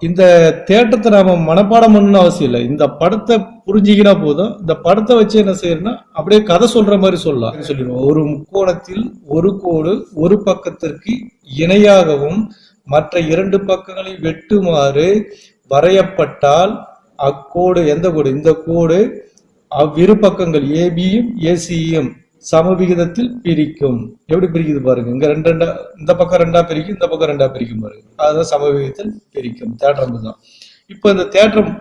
இந்த தேட்டத்தை நாம மனப்பாடம் பண்ணணும்னு அவசியம் இல்லை. இந்த படத்தை புரிஞ்சிக்கினா போதும். இந்த படத்தை வச்சு என்ன செய்யணும்னா அப்படியே கதை சொல்ற மாதிரி சொல்லலாம். சொல்லிடுவோம், ஒரு முக்கோணத்தில் ஒரு கோடு ஒரு பக்கத்திற்கு இணையாகவும் மற்ற இரண்டு பக்கங்களை வெட்டுமாறு வரையப்பட்டால் அக்கோடு, எந்த கோடு, இந்த கோடு அவ்விரு பக்கங்கள் ஏபியும் ஏசியும் சமவிகிதத்தில் பிரிக்கும். எப்படி பிரிக்குது பாருங்க, இங்க ரெண்டு ரெண்டா, இந்த பக்கம் ரெண்டா பிரிக்கும், இந்த பக்கம் ரெண்டா பிரிக்கும் பாருங்க. அதுதான் சமவிகிதத்தில் பிரிக்கும். தேற்றம் தான். இப்போ இந்த தேற்றம்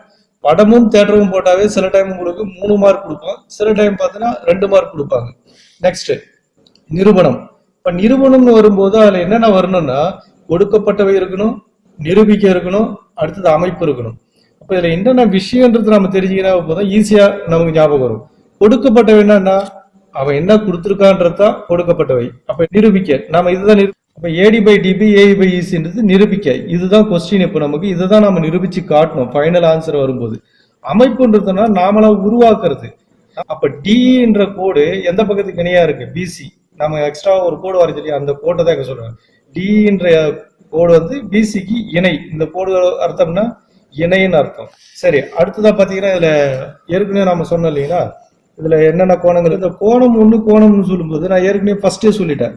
படமும் தேற்றமும் போட்டாவே சில டைம் உங்களுக்கு 3 மார்க் கொடுப்பாங்க, சில டைம் பார்த்தீங்கன்னா 2 மார்க் கொடுப்பாங்க. நெக்ஸ்ட் நிரூபணம். இப்ப நிரூபணம்னு வரும்போது அதுல என்னென்ன வரணும்னா கொடுக்கப்பட்டவை இருக்கணும், நிரூபிக்க இருக்கணும், அடுத்தது அமைப்பு இருக்கணும். அப்ப இதுல என்னென்ன விஷயம்ன்றது நம்ம தெரிஞ்சுக்கினா போதும், ஈஸியா நமக்கு ஞாபகம் வரும். கொடுக்கப்பட்டவை என்னன்னா அவன் என்ன கொடுத்துருக்கான்றதான் கொடுக்கப்பட்டவை. அப்ப நிரூபிக்க நாம இதுதான் அப்ப AD by DB AE by இசின்றது நிரூபிக்க. இதுதான் கொஸ்டின். இப்ப நமக்கு இதுதான் நம்ம நிரூபிச்சு காட்டணும் ஃபைனல் ஆன்சர் வரும்போது. அமைப்புன்றதுனா நாமளா உருவாக்குறது. அப்ப டின்ற கோடு எந்த பக்கத்துக்கு இணையா இருக்கு, பிசி. நம்ம எக்ஸ்ட்ரா ஒரு கோடு வரைஞ்சு அந்த கோட்டை தான் இங்க சொல்றேன். டின்ற கோடு வந்து பிசிக்கு இணை. இந்த கோடு அர்த்தம்னா இணைன்னு அர்த்தம். சரி, அடுத்ததா பாத்தீங்கன்னா இதுல ஏற்கனவே நாம சொன்னோம் இல்லைங்களா, இதுல என்னென்ன கோணங்கள். இந்த கோணம் ஒண்ணு கோணம்னு சொல்லும்போது நான் ஏற்கனவே ஃபர்ஸ்டே சொல்லிட்டேன்,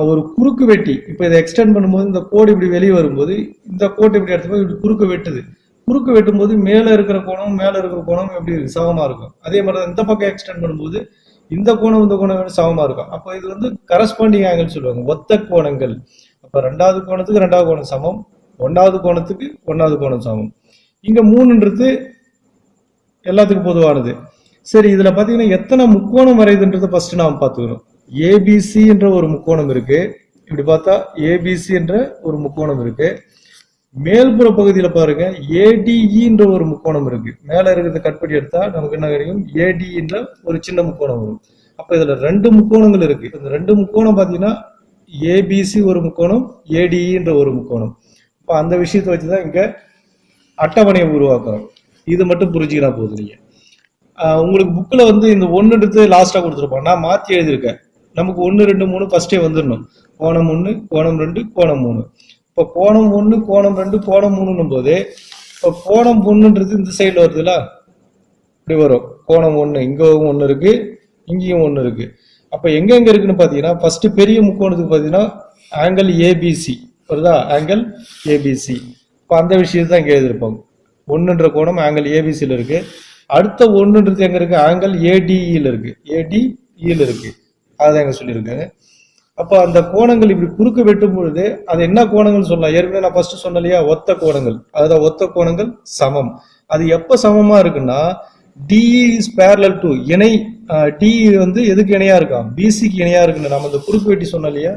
ஒரு குறுக்கு வெட்டி. இப்ப இதை எக்ஸ்டெண்ட் பண்ணும்போது இந்த கோடு இப்படி வெளியே வரும்போது இந்த கோட்டை இப்படி எடுத்தும்போது இப்படி குறுக்கு வெட்டுது. குறுக்கு வெட்டும் போது மேல இருக்கிற கோணம் மேல இருக்கிற கோணம் எப்படி சமமா இருக்கும். அதே மாதிரி இந்த பக்கம் எக்ஸ்டெண்ட் பண்ணும்போது இந்த கோணம் இந்த கோணம் சமமா இருக்கும். அப்போ இது வந்து கரஸ்பாண்டிங் ஆங்கிள் சொல்லுவாங்க, ஒத்த கோணங்கள். அப்ப ரெண்டாவது கோணத்துக்கு ரெண்டாவது கோணம் சமம், ஒன்னாவது கோணத்துக்கு ஒன்னாவது கோணம் சமம். இங்க 3ன்றது எல்லாத்துக்கும் பொதுவானது. சரி, இதுல பாத்தீங்கன்னா எத்தனை முக்கோணம் வரையுதுன்றத ஃபர்ஸ்ட் நாம பாத்துக்கணும். ஏபிசி என்ற ஒரு முக்கோணம் இருக்கு. இப்படி பார்த்தா ஏபிசி என்ற ஒரு முக்கோணம் இருக்கு. மேல்புற பகுதியில பாருங்க ஏடிஇன்ற ஒரு முக்கோணம் இருக்கு. மேல இருக்கிறது கட்படி எடுத்தா நமக்கு என்ன கிடைக்கும், ஏடின்ற ஒரு சின்ன முக்கோணம் வரும். அப்ப இதுல 2 முக்கோணங்கள் இருக்கு. இந்த 2 முக்கோணம் பாத்தீங்கன்னா ஏபிசி ஒரு முக்கோணம், ஏடிஇன்ற ஒரு முக்கோணம். அப்ப அந்த விஷயத்தை வச்சுதான் இங்க அட்டவணையை உருவாக்குறோம். இது மட்டும் புரிஞ்சுக்கிறா போகுது. நீங்க உங்களுக்கு புக்ல வந்து இந்த 1 எடுத்து லாஸ்டா கொடுத்துருப்பாங்க, நான் மாத்தி எழுதியிருக்கேன். நமக்கு 1 2 3 ஃபர்ஸ்டே வந்துடணும். கோணம் 1 கோணம் 2 கோணம் 3. இப்போ கோணம் 1 கோணம் 2 கோணம் 3ன்னும் போது இப்போ கோணம் 1ன்றது இந்த சைட்ல வருதுல்ல, இப்படி வரும். கோணம் 1 இங்க 1 இருக்கு, இங்கேயும் 1 இருக்கு. அப்ப எங்க எங்க இருக்குன்னு பாத்தீங்கன்னா ஃபர்ஸ்ட் பெரிய முக்கோணத்துக்கு பாத்தீங்கன்னா ஆங்கிள் ஏபிசி வருதா, ஆங்கிள் ஏபிசி. இப்போ அந்த விஷயத்தை தான் இங்க எழுதிருப்பாங்க. 1ன்ற கோணம் ஆங்கிள் ஏபிசில இருக்கு. அடுத்த 1ன்றது எங்க இருக்கு, ஆங்கிள் ஏடிஇல இருக்கு, ஏடிஇல இருக்கு. அதான் எங்க சொல்லியிருக்காங்க. அப்ப அந்த கோணங்கள் இப்படி குறுக்க வெட்டும் பொழுது அது என்ன கோணங்கள் சொல்லலாம். ஏற்கனவே நான் ஃபர்ஸ்ட் சொன்னேன் இல்லையா, ஒத்த கோணங்கள். அதாவது ஒத்த கோணங்கள் சமம். அது எப்ப சமமா இருக்குன்னா டிஇ இஸ் பேரலல் டு இணை. டிஇ வந்து எதுக்கு இணையா இருக்கான், பிசிக்கு இணையா இருக்குன்னு நம்ம இந்த குறுக்கு வெட்டி சொன்னோம் இல்லையா,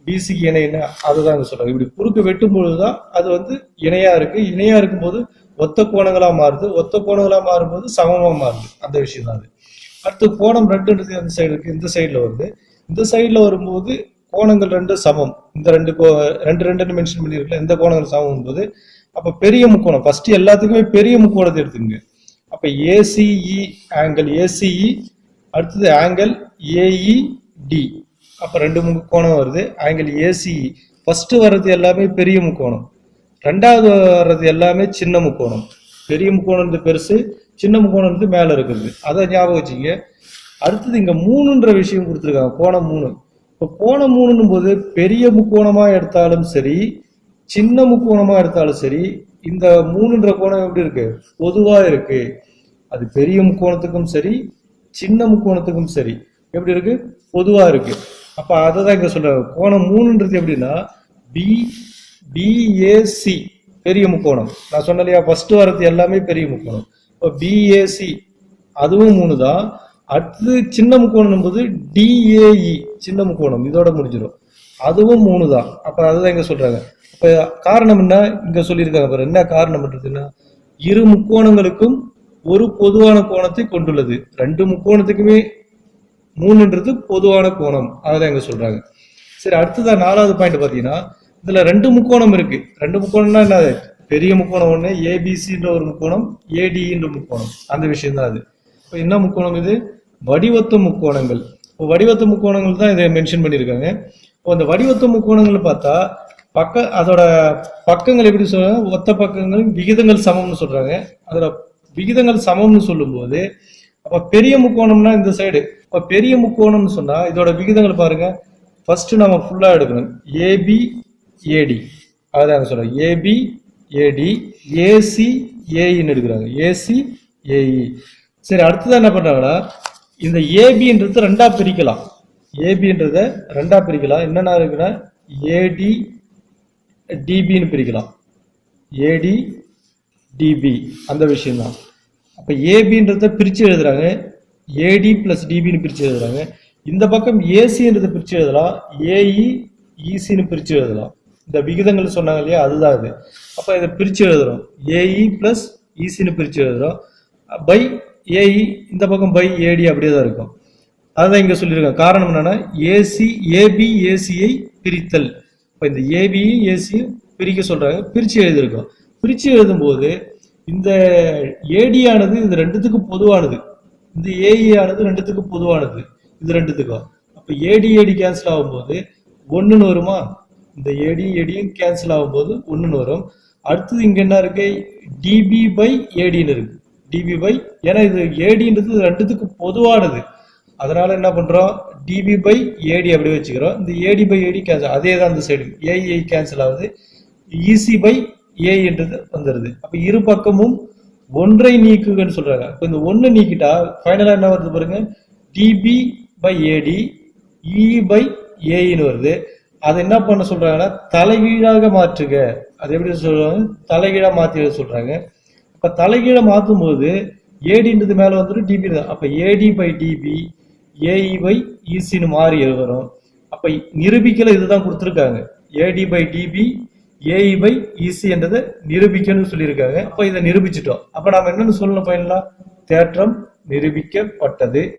பிசிக்கு இணைன்னா அதுதான் சொல்றாங்க. இப்படி குறுக்கு வெட்டும் பொழுதுதான் அது வந்து இணையா இருக்கு. இணையா இருக்கும்போது ஒத்த கோணங்களா மாறுது, ஒத்த கோணங்களா மாறும்போது சமமா மாறுது. அந்த விஷயம் தான் அது. அடுத்து கோணம் 2ன்றது அந்த சைடு இருக்கு, இந்த சைடுல வருது. இந்த சைடுல வரும்போது கோணங்கள் 2 சமம். இந்த 2 மென்ஷன் பண்ணிருக்கல, இந்த கோணங்கள் சமம் போது அப்ப பெரிய முக்கோணம் ஃபர்ஸ்ட் எல்லாத்துக்குமே பெரிய முக்கோணத்தை எடுத்துங்க. அப்ப ஏசிஇ ஆங்கிள் ஏசிஇ, அடுத்தது ஆங்கிள் ஏஇடி. அப்ப 2 முக்கோணம் வருது. ஆங்கிள் ஏசிஇ ஃபர்ஸ்ட் வர்றது எல்லாமே பெரிய முக்கோணம், ரெண்டாவது வர்றது எல்லாமே சின்ன முக்கோணம். பெரிய முக்கோணம் பெருசு, சின்ன முக்கோணம் மேல இருக்கிறது. அதை ஞாபகம் வச்சுங்க. அடுத்தது இங்க 3ன்ற விஷயம் கொடுத்துருக்காங்க, கோணம் 3. இப்போ கோணம் 3ன்னும் போது பெரிய முக்கோணமா எடுத்தாலும் சரி, சின்ன முக்கோணமா எடுத்தாலும் சரி, இந்த 3ன்ற கோணம் எப்படி இருக்கு, பொதுவா இருக்கு. அது பெரிய முக்கோணத்துக்கும் சரி, சின்ன முக்கோணத்துக்கும் சரி எப்படி இருக்கு, பொதுவா இருக்கு. அப்ப அததான் இங்க சொல்றாங்க. கோணம் 3ன்றது எப்படின்னா பிஏசி பெரிய முக்கோணம். நான் சொன்ன இல்லையா ஃபர்ஸ்ட் வரது எல்லாமே பெரிய முக்கோணம். இப்போ பிஏசி அதுவும் 3 தான். அடுத்து சின்ன முக்கோணம் போது டிஏஇ சின்ன முக்கோணம், இதோட முடிஞ்சிடும். அதுவும் 3 தான். அப்ப அதுதான் இங்க சொல்றாங்க. இப்ப காரணம் என்ன இங்க சொல்லியிருக்காங்க, என்ன காரணம்ன்றதுன்னா இரு முக்கோணங்களுக்கும் ஒரு பொதுவான கோணத்தை கொண்டுள்ளது. 2 முக்கோணத்துக்குமே 3ன்றது பொதுவான கோணம். அதான் இங்க சொல்றாங்க. சரி, அடுத்ததான் 4வது பாயிண்ட் பாத்தீங்கன்னா இதுல 2 முக்கோணம் இருக்கு. 2 முக்கோணம்னா என்ன, பெரிய முக்கோணம் ஒண்ணு ஏபிசின்ற ஒரு முக்கோணம், ஏடின்ற முக்கோணம். அந்த விஷயம் தான் அது. இப்போ என்ன முக்கோணம் இது, வடிவத்த முக்கோணங்கள். இப்போ வடிவத்த முக்கோணங்கள் தான் இதை மென்ஷன் பண்ணியிருக்காங்க. இப்போ அந்த வடிவத்த முக்கோணங்கள் பார்த்தா அதோட பக்கங்கள் எப்படி சொல்றாங்க, ஒத்த பக்கங்கள் விகிதங்கள் சமம்னு சொல்றாங்க. அதோட விகிதங்கள் சமம்னு சொல்லும்போது அப்ப பெரிய முக்கோணம்னா இந்த சைடு. இப்ப பெரிய முக்கோணம்னு சொன்னா இதோட விகிதங்கள் பாருங்க. ஃபர்ஸ்ட் நம்ம ஃபுல்லா எடுக்கணும். ஏபி ஏடி, அதான் சொல்றேன். ஏபி ஏடி, ஏசி ஏஇன்னு எடுக்கிறாங்க. AC AE. சரி, அடுத்ததான் என்ன பண்றாங்கன்னா இந்த ஏபின்றது ரெண்டா பிரிக்கலாம். ஏபின்றத ரெண்டா பிரிக்கலாம். என்னென்ன இருக்குன்னா ஏடி டிபின்னு பிரிக்கலாம். ஏடி டிபி அந்த விஷயம் தான். அப்ப ஏபின்றத பிரிச்சு எழுதுறாங்க. ஏடி பிளஸ் டிபின்னு பிரிச்சு எழுதுறாங்க. இந்த பக்கம் ஏசின்றத பிரிச்சு எழுதலாம். ஏஇ இசின்னு பிரிச்சு எழுதலாம். இந்த விகிதங்கள் சொன்னாங்க இல்லையா, அதுதான் இது. அப்ப இதை பிரிச்சு எழுதுறோம். ஏஇ பிளஸ் இசின்னு பிரிச்சு எழுதுறோம். பை ஏஇ, இந்த பக்கம் பை ஏடி அப்படியே தான் இருக்கும். அதுதான் இங்க சொல்லியிருக்காங்க. காரணம் என்னன்னா ஏபி ஏசியை பிரித்தல். இப்ப இந்த ஏபியும் ஏசியும் பிரிக்க சொல்றாங்க. பிரிச்சு எழுதியிருக்கோம். பிரிச்சு எழுதும் போது இந்த ஏடி ஆனது இது ரெண்டுத்துக்கு பொதுவானது. இந்த ஏஇ ஆனது ரெண்டுத்துக்கு பொதுவானது. இது ரெண்டுத்துக்கும். அப்ப ஏடி ஏடி கேன்சல் ஆகும்போது ஒண்ணுன்னு வருமா? இந்த ஏடி ஏடியும் கேன்சல் ஆகும்போது ஒண்ணுன்னு வரும். அடுத்தது இங்க என்ன இருக்கு, டிபி பை ஏடின்னு இருக்கு. டிபி பை, ஏன்னா இது ஏடின்றது ரெண்டுத்துக்கு பொதுவானது. அதனால என்ன பண்றோம், டிபி பை ஏடி அப்படி வச்சுக்கிறோம். இந்த ஏடி பை ஏடி கேன்சல், அதே தான் இந்த சைடு ஏஇ கேன்சல் ஆகுது. இசி பை ஏன்றது வந்துடுது. அப்ப இரு பக்கமும் ஒன்றை நீக்குகன்னு சொல்றாங்க. இப்ப இந்த ஒண்ணு நீக்கிட்டா ஃபைனலா என்ன வருது பாருங்க, DP by AD E by ஏன்னு வருது. அதை என்ன பண்ண சொல்றாங்கன்னா தலைகீழாக மாற்றுக. அது எப்படி சொல்றாங்க, தலைகீழா மாத்தி சொல்றாங்க. அப்ப தலைகீழா மாற்றும் போது ஏடின்றது மேல வந்துட்டு டிபி தான். அப்ப AD by DB AE by இசின்னு மாறி வரும். அப்ப நிரூபிக்கல இதுதான் கொடுத்துருக்காங்க. AD by DB AE by EC என்றதை நிரூபிக்கணும்னு சொல்லியிருக்காங்க. அப்ப இதை நிரூபிச்சிட்டோம். அப்ப நாம என்னன்னு சொல்லணும், பயனலாம் தேற்றம் நிரூபிக்கப்பட்டது.